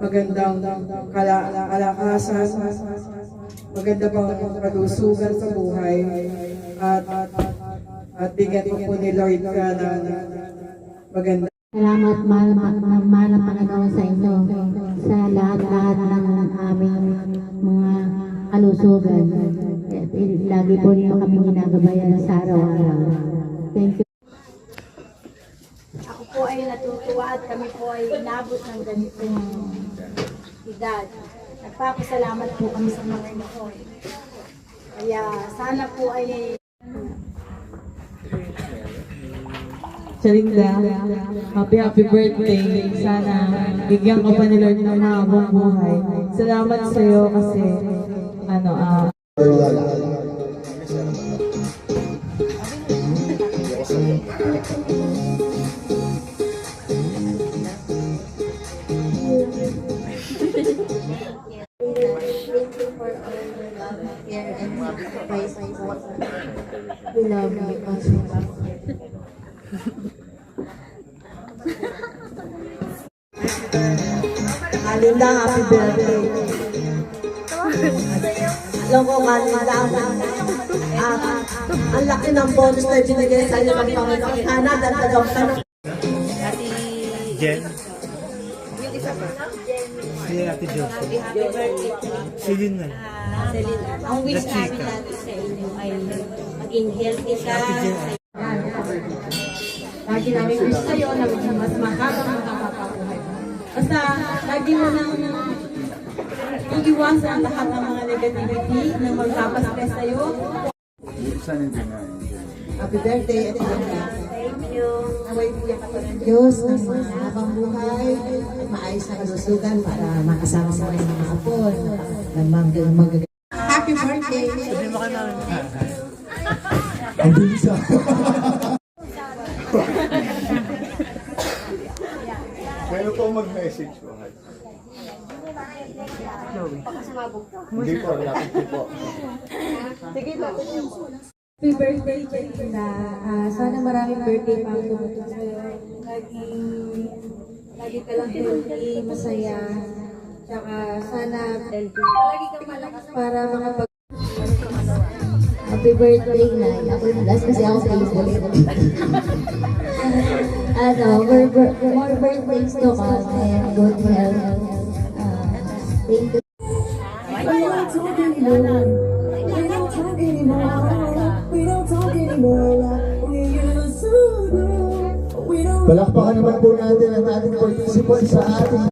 magandang kalakasan, maganda pang kalusugan sa buhay, at bigyan po ni Lord ka ng maganda. Salamat, mahal na Panginoon sa inyo, sa lahat-lahat ng aming mga kalusugan. Lagi po niyo kami ginagabayan sa araw-araw. Thank you. Ako po ay natutuwa at kami po ay inabot ng ganitong edad. Nagpapasalamat po kami sa mga ito. Kaya sana po ay Charinda, happy birthday. Sana bigyan ka pa ni Lord ng mahabang buhay. Salamat sa iyo kasi thank you for all your love, care, and sacrifice. We love you also. Linda, happy birthday. Alam ko, Linda, ang laki ng bonus na ibinigay sa inyo ng Panginoon. Sana, dagdagan ka ng Jen. Si Ate Josie. Si Lynn na. Ang wish namin natin sa inyo ay maging healthy ka. lagi namin wish sa'yo na mas mahabang makapapabuhay. Basta, lagi mo nang iiwasan ang lahat ng mga negativity na magpapastress sa'yo. Happy birthday, Ate Linda. Thank you. Naway bigyan ka pa ng Diyos ng mahabang buhay at maayos na kalusugan para makasama sa mga apo na magaganda. Happy birthday! Sabi mo ka na. Ang bilis ah. Meron po mag-message po. Hindi po, lapit po. Happy birthday, Charinda. Sana maraming birthday pa ang tumutok sa'yo. Lagi ka lang healthy, masaya. Tsaka sana lagi kang malakas para makapag... Happy birthday, Nay. Ako yung last kasi ako sa Facebook. More birthdays to come and good health. Thank you. Palakpakan naman po natin ang ating participant sa ating